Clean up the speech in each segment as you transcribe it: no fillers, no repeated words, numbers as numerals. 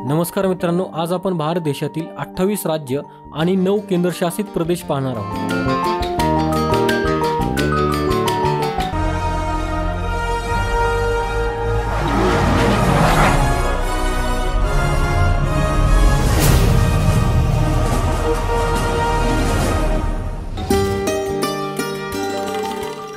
नमस्कार मित्रांनो, आज आपण भारत देशातील 28 राज्य आणि 9 केंद्रशासित प्रदेश पाहणार आहोत।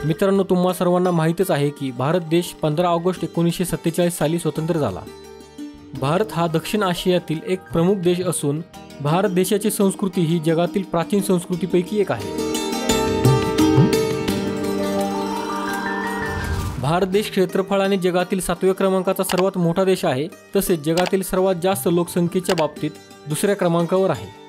मित्रांनो, तुम्हा सर्वांना माहीतच आहे की भारत देश 15 ऑगस्ट 1947 साली स्वतंत्र झाला। भारत हा दक्षिण आशियातील एक प्रमुख देश असून भारत देशाची संस्कृती ही जगातील प्राचीन संस्कृतीपैकी एक आहे। भारत देश क्षेत्रफळाने जगातील 7व्या क्रमांकाचा सर्वात मोठा देश आहे, तसेच जगातील सर्वात जास्त लोकसंख्येच्या बाबतीत दुसऱ्या क्रमांकावर आहे।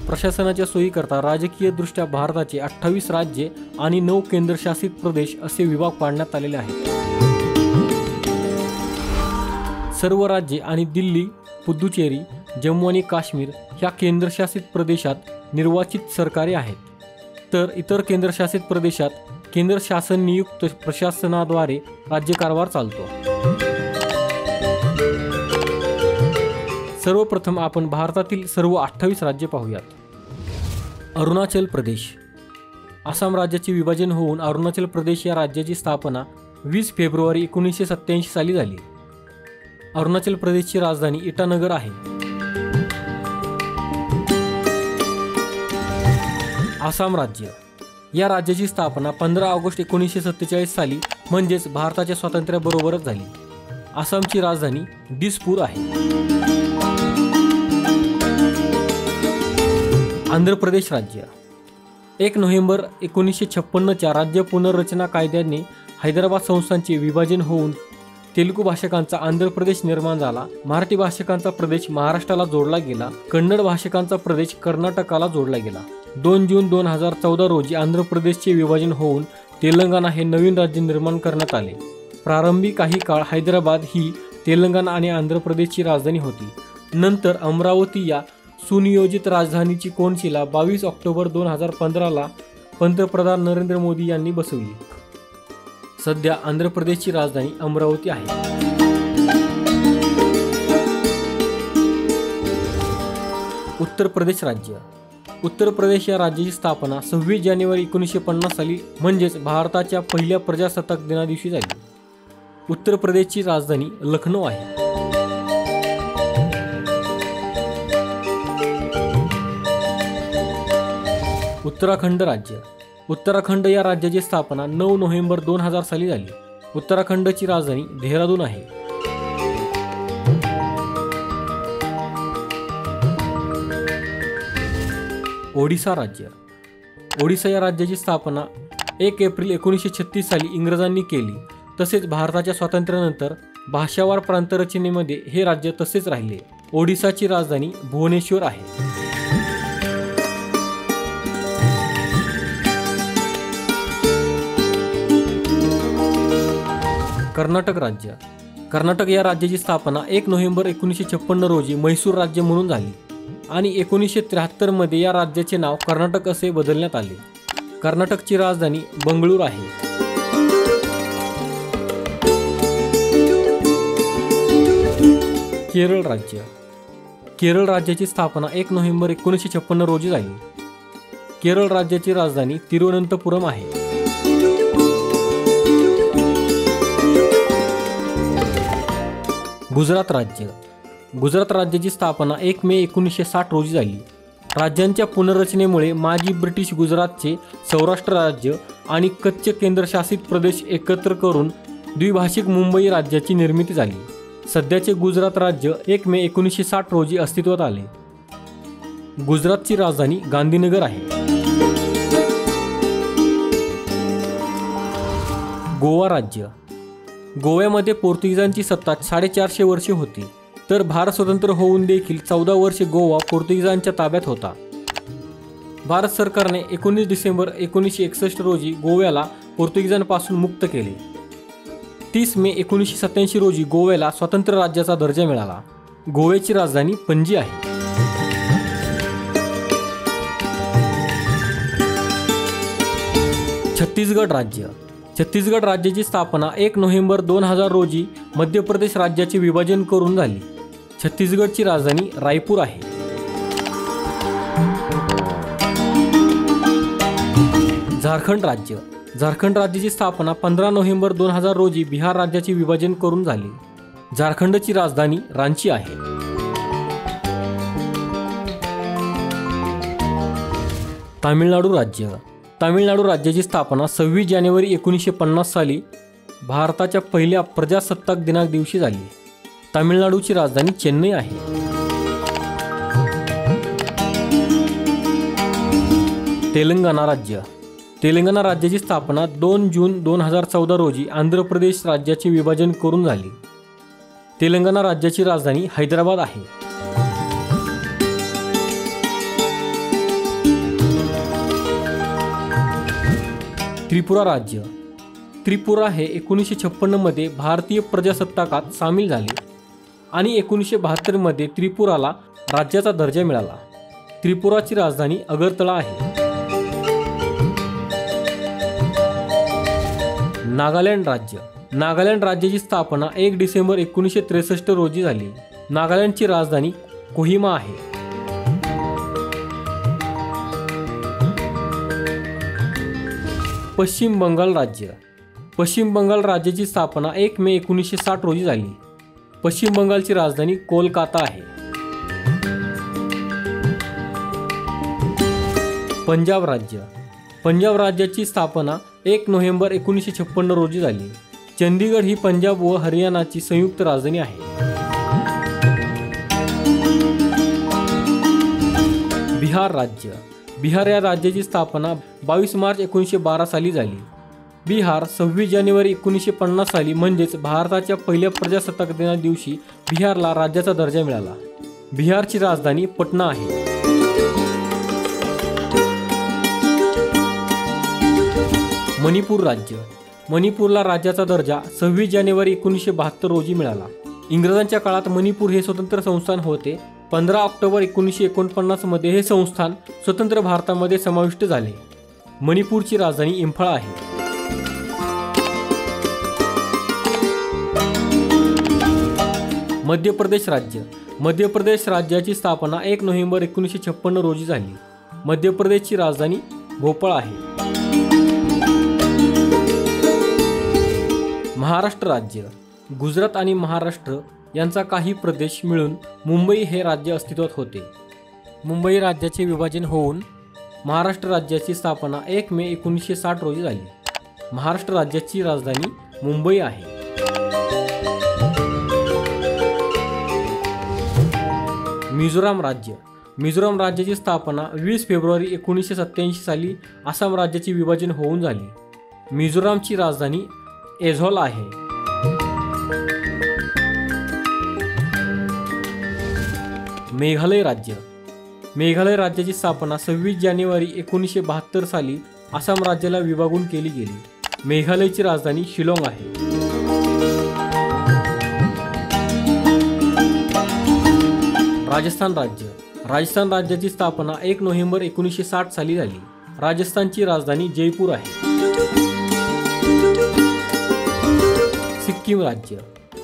प्रशासनाच्या सोयीकरता राजकीय दृष्ट्या भारताचे 28 राज्ये आणि 9 केंद्रशासित प्रदेश असे विभाग पाडण्यात आलेले आहेत। सर्व राज्ये आणि दिल्ली, पुदुचेरी, जम्मू आणि काश्मीर ह्या केंद्रशासित प्रदेशात निर्वाचित सरकारे आहेत, तर इतर केंद्रशासित प्रदेशात केंद्र शासन नियुक्त प्रशासनाद्वारे राज्यकारभार चालतो। सर्वप्रथम आपण भारतातील सर्व 28 राज्ये पाहूयात। अरुणाचल प्रदेश। आसाम राज्याचे विभाजन होऊन अरुणाचल प्रदेश या राज्याची स्थापना 20 फेब्रुवारी 1987 साली झाली। अरुणाचल प्रदेशची राजधानी इटानगर आहे। आसाम राज्य। या राज्याची स्थापना 15 ऑगस्ट 1947 साली म्हणजेच भारताच्या स्वातंत्र्याबरोबरच झाली। आसामची राजधानी दिसपूर आहे। आंध्र प्रदेश राज्य। 1 नोव्हेंबर 1956 च्या राज्य पुनर्रचना कायद्याने हैदराबाद संस्थानचे विभाजन होऊन तेलुगू भाषकांचा आंध्र प्रदेश निर्माण झाला। मराठी भाषकांचा प्रदेश महाराष्ट्राला जोडला गेला। कन्नड भाषकांचा प्रदेश कर्नाटकाला जोडला गेला। 2 जून 2014 रोजी आंध्र प्रदेशचे विभाजन होऊन तेलंगणा हे नवीन राज्य निर्माण करण्यात आले। प्रारंभी काही काळ हैदराबाद ही तेलंगणा आणि आंध्र प्रदेशची राजधानी होती। नंतर अमरावती या सुनियोजित राजधानीची कोनशिला 22 ऑक्टोबर 2015 ला पंतप्रधान नरेंद्र मोदी यांनी बसवली। सध्या आंध्र प्रदेशची राजधानी अमरावती आहे। उत्तर प्रदेश राज्य। उत्तर प्रदेश या राज्याची स्थापना 26 जानेवारी 1950 साली म्हणजेच भारताच्या पहिल्या प्रजासत्ताक दिनादिवशी झाली। उत्तर प्रदेशची राजधानी लखनौ आहे। उत्तराखंड राज्य। उत्तराखंड या राज्याची स्थापना 9 नोव्हेंबर 2000 साली झाली। उत्तराखंडची राजधानी देहरादून आहे। ओडिशा राज्य। ओडिशा या राज्याची स्थापना 1 एप्रिल 1936 साली इंग्रजांनी केली। तसेच भारताच्या स्वातंत्र्यानंतर भाषावार प्रांतरचनेमध्ये हे राज्य तसेच राहिले। ओडिशाची राजधानी भुवनेश्वर आहे। कर्नाटक राज्य। कर्नाटक या राज्याची स्थापना 1 नोव्हेंबर 1956 रोजी म्हैसूर राज्य म्हणून झाली आणि 1973 मध्ये या राज्याचे नाव कर्नाटक असे बदलण्यात आले। कर्नाटकची राजधानी बंगळूर आहे। केरळ राज्य। केरळ राज्याची स्थापना 1 नोव्हेंबर 1956 रोजी झाली। केरळ राज्याची राजधानी तिरुवनंतपुरम आहे। गुजरात राज्य। गुजरात राज्याची स्थापना 1 मे 1960 रोजी झाली। राज्यांच्या पुनर्रचनेमुळे माजी ब्रिटिश गुजरातचे सौराष्ट्र राज्य आणि कच्छ केंद्रशासित प्रदेश एकत्र करून द्विभाषिक मुंबई राज्याची निर्मिती झाली। सध्याचे गुजरात राज्य 1 मे 1960 रोजी अस्तित्वात आले। गुजरातची राजधानी गांधीनगर आहे। गोवा राज्य। गोव्यामध्ये पोर्तुगीजांची सत्ता 450 वर्षे होती, तर भारत स्वतंत्र होऊन देखील 14 वर्षे गोवा पोर्तुगीजांच्या ताब्यात होता। भारत सरकारने 19 डिसेंबर 1961 रोजी गोव्याला पोर्तुगीजांपासून मुक्त केले। 30 मे 1987 रोजी गोव्याला स्वतंत्र राज्याचा दर्जा मिळाला। गोव्याची राजधानी पणजी आहे। छत्तीसगड राज्य। छत्तीसगड राज्याची स्थापना 1 नोव्हेंबर 2000 रोजी मध्य प्रदेश राज्याचे विभाजन करून झाली। छत्तीसगडची राजधानी रायपूर आहे। झारखंड राज्य। झारखंड राज्याची स्थापना 15 नोव्हेंबर 2000 रोजी बिहार राज्याचे विभाजन करून झाले। झारखंडची राजधानी रांची आहे। तामिळनाडू राज्य। तामिळनाडू राज्याची स्थापना 26 जानेवारी 1950 साली भारताच्या पहिल्या प्रजासत्ताक दिनाक दिवशी झाली। तामिळनाडूची राजधानी चेन्नई आहे। तेलंगणा राज्य। तेलंगणा राज्याची स्थापना 2 जून 2014 रोजी आंध्र प्रदेश राज्याचे विभाजन करून झाली। तेलंगणा राज्याची राजधानी हैदराबाद आहे। त्रिपुरा राज्य। त्रिपुरा हे 1956 मध्ये भारतीय प्रजासत्ताकात सामील झाले आणि 1972 मध्ये त्रिपुराला राज्याचा दर्जा मिळाला। त्रिपुराची राजधानी अगरतळा आहे। नागालँड राज्य। नागालँड राज्याची स्थापना 1 डिसेंबर 1963 रोजी झाली। नागालँडची राजधानी कोहिमा आहे। पश्चिम बंगाल राज्य। पश्चिम बंगाल राज्याची स्थापना 1 मे 1960 रोजी झाली। पश्चिम बंगालची राजधानी कोलकाता आहे। पंजाब राज्य। पंजाब राज्याची स्थापना 1 नोव्हेंबर 1956 रोजी झाली। चंदीगड ही पंजाब व हरियाणाची संयुक्त राजधानी आहे। बिहार राज्य। बिहार या राज्याची स्थापना 22 मार्च 1912 साली झाली। बिहार 26 जानेवारी 1950 साली म्हणजेच भारताच्या पहिल्या प्रजासत्ताक दिना दिवशी बिहारला राज्याचा दर्जा मिळाला। बिहारची राजधानी पटना आहे। मणिपूर राज्य। मणिपूरला राज्याचा दर्जा 26 जानेवारी 1972 रोजी मिळाला। इंग्रजांच्या काळात मणिपूर हे स्वतंत्र संस्थान होते। 15 ऑक्टोबर 1949 मध्ये हे संस्थान स्वतंत्र भारतामध्ये समाविष्ट झाले। मणिपूरची राजधानी इम्फाळ आहे। मध्य प्रदेश राज्य। मध्य प्रदेश राज्याची स्थापना 1 नोव्हेंबर 1956 रोजी झाली। मध्य प्रदेशची राजधानी भोपाळ आहे। महाराष्ट्र राज्य। गुजरात आणि महाराष्ट्र यांचा काही प्रदेश मिळून मुंबई हे राज्य अस्तित्वात होते। मुंबई राज्याचे विभाजन होऊन महाराष्ट्र राज्याची स्थापना 1 मे 1960 रोजी झाली। महाराष्ट्र राज्याची राजधानी मुंबई आहे। मिझोराम राज्य। मिझोराम राज्याची स्थापना 20 फेब्रुवारी 1987 साली आसाम राज्याचे विभाजन होऊन झाली। मिझोरामची राजधानी ऐझॉल आहे। मेघालय राज्य। मेघालय राज्याची स्थापना 26 जानेवारी 1972 साली आसाम राज्याला विभागून केली गेली। मेघालयची राजधानी शिलाँग आहे। राजस्थान राज्य। राजस्थान राज्याची स्थापना 1 नोव्हेंबर 1960 साली झाली। राजस्थानची राजधानी जयपूर आहे। सिक्कीम राज्य।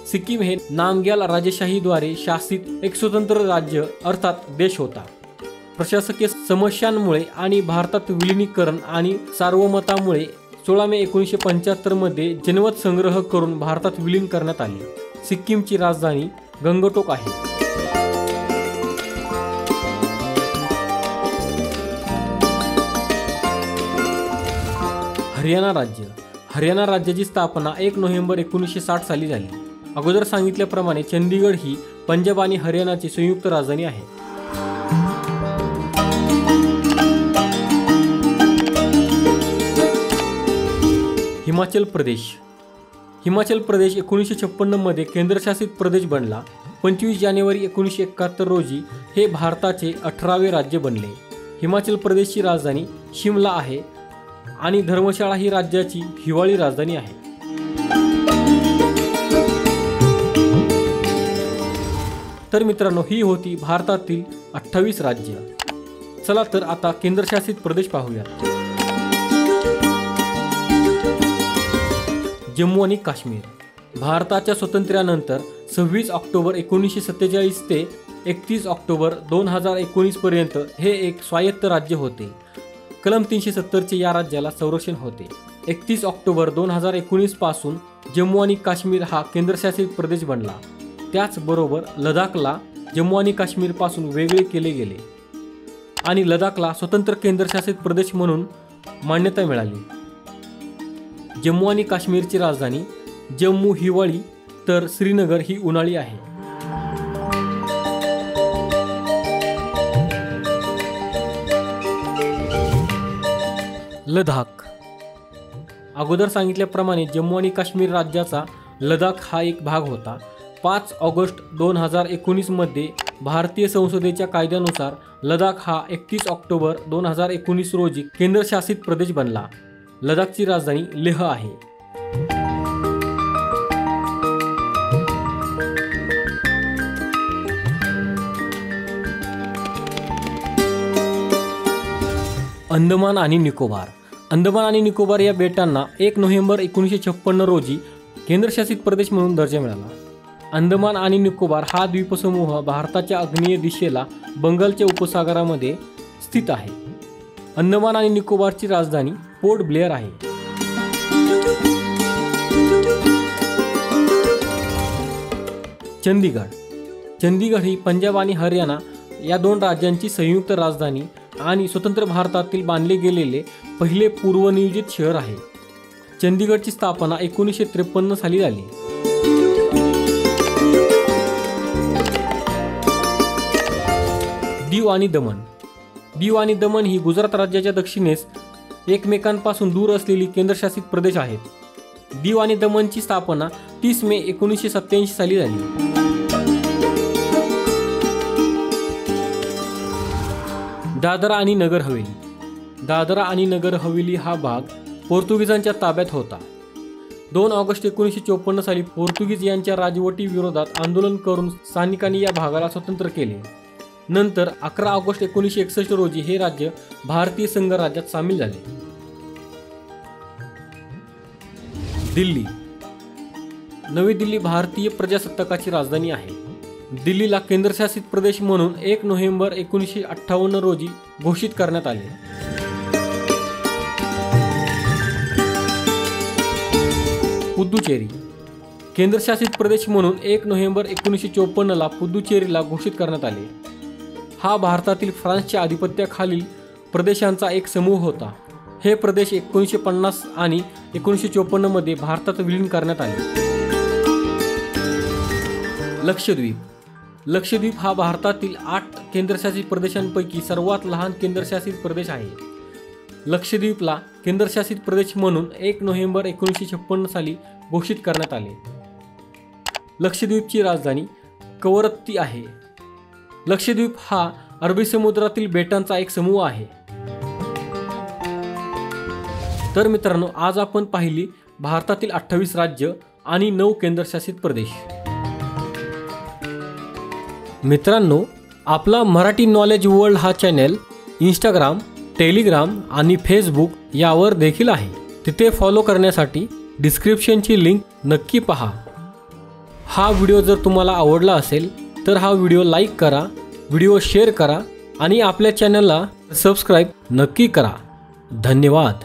सिक्कीम हे नामग्याल राजेशाहीद्वारे शासित एक स्वतंत्र राज्य अर्थात देश होता। प्रशासकीय समस्यांमुळे आणि भारतात विलीनीकरण आणि सार्वमतामुळे 16 मे 1975 मध्ये जनमत संग्रह करून भारतात विलीन करण्यात आले। सिक्कीमची राजधानी गंगटोक आहे। हरियाणा राज्य। हरियाणा राज्याची स्थापना 1 नोव्हेंबर 1960 साली झाली। अगोदर सांगितल्याप्रमाणे चंदीगड ही पंजाब आणि हरियाणाची संयुक्त राजधानी आहे। हिमाचल प्रदेश। हिमाचल प्रदेश 1956 मध्ये केंद्रशासित प्रदेश बनला। 25 जानेवारी 1971 रोजी हे भारताचे 18वे राज्य बनले। हिमाचल प्रदेशची राजधानी शिमला आहे आणि धर्मशाळा ही राज्याची हिवाळी राजधानी आहे। तर मित्रांनो, ही होती भारतातील 28 राज्य। चला तर आता केंद्रशासित प्रदेश पाहूया। जम्मू आणि काश्मीर भारताच्या स्वातंत्र्यानंतर 26 ऑक्टोबर 1947 ते 31 ऑक्टोबर 2019 पर्यंत हे एक स्वायत्त राज्य होते. कलम 370 चे या राज्याला संरक्षण होते. 31 ऑक्टोबर 2019 पासून जम्मू आणि काश्मीर हा केंद्रशासित प्रदेश बनला. त्याचबरोबर लडाखला जम्मू आणि काश्मीर पासून वेगळे केले गेले आणि लडाखला स्वतंत्र केंद्रशासित प्रदेश म्हणून मान्यता मिळाली. जम्मू आणि काश्मीरची राजधानी जम्मू हिवाळी तर श्रीनगर ही उन्हाळी आहे. लडाख. अगोदर सांगितल्याप्रमाणे जम्मू आणि काश्मीर राज्याचा लडाख हा एक भाग होता. 5 ऑगस्ट 2019 मध्ये भारतीय संसदेच्या कायद्यानुसार लडाख हा 31 ऑक्टोबर 2019 रोजी केंद्रशासित प्रदेश बनला. लडाखची राजधानी लेह आहे. अंदमान आणि निकोबार. अंदमान आणि निकोबार या बेटांना 1 नोव्हेंबर 1956 रोजी केंद्रशासित प्रदेश म्हणून दर्जा मिळाला. अंदमान आणि निकोबार हा द्वीपसमूह भारताच्या आग्नेय दिशेला बंगालच्या उपसागरामध्ये स्थित आहे. अंदमान आणि निकोबारची राजधानी पोर्ट ब्लेअर आहे. चंदीगड. चंदीगड ही पंजाब आणि हरियाणा या 2 राज्यांची संयुक्त राजधानी आणि स्वतंत्र भारतातील बांधले गेलेले पहिले पूर्वनियोजित शहर आहे. चंदीगडची स्थापना 1953 साली झाली. दीव आणि दमण. दीव आणि दमण ही गुजरात राज्याच्या दक्षिणेस एकमेकांपासून दूर असलेली केंद्रशासित प्रदेश आहेत. दीव आणि दमणची स्थापना 30 मे 1987 साली झाली. दादरा आणि नगर हवेली. दादरा आणि नगर हवेली हा भाग पोर्तुगीजांच्या ताब्यात होता. 2 ऑगस्ट 1954 साली पोर्तुगीज यांच्या राजवटीविरोधात आंदोलन करून स्थानिकांनी या भागाला स्वतंत्र केले. नंतर 11 ऑगस्ट 1961 रोजी हे राज्य भारतीय संघराज्यात सामील झाले. दिल्ली. नवी दिल्ली भारतीय प्रजासत्ताकाची राजधानी आहे. दिल्लीला केंद्रशासित प्रदेश म्हणून 1 नोव्हेंबर 1958 रोजी घोषित करण्यात आले. पुदुचेरी. केंद्रशासित प्रदेश म्हणून 1 नोव्हेंबर 1954 ला पुदुचेरीला घोषित करण्यात आले. हा भारतातील फ्रान्सच्या आधिपत्याखालील प्रदेशांचा एक समूह होता. हे प्रदेश 1950 आणि 1954 मध्ये भारतात विलीन करण्यात आले. लक्षद्वीप. लक्षद्वीप हा भारतातील 8 केंद्रशासित प्रदेशांपैकी सर्वात लहान केंद्रशासित प्रदेश आहे. लक्षद्वीपला केंद्रशासित प्रदेश म्हणून 1 नोव्हेंबर 1956 साली घोषित करण्यात आले. लक्षद्वीपची राजधानी कवरत्ती आहे. लक्षद्वीप हा अरबी समुद्रातील बेटांचा एक समूह आहे. तर मित्रांनो, आज आपण पाहिली भारतातील 28 राज्य आणि 9 केंद्रशासित प्रदेश. मित्रांनो, आपला मराठी नॉलेज वर्ल्ड हा चॅनल इंस्टाग्राम, टेलिग्राम आणि फेसबुक यावर देखील आहे. तिथे फॉलो करण्यासाठी डिस्क्रिप्शनची लिंक नक्की पहा. हा व्हिडिओ जर तुम्हाला आवडला असेल तर हा व्हिडिओ लाईक करा, व्हिडिओ शेअर करा आणि आपल्या चॅनलला सबस्क्राईब नक्की करा. धन्यवाद.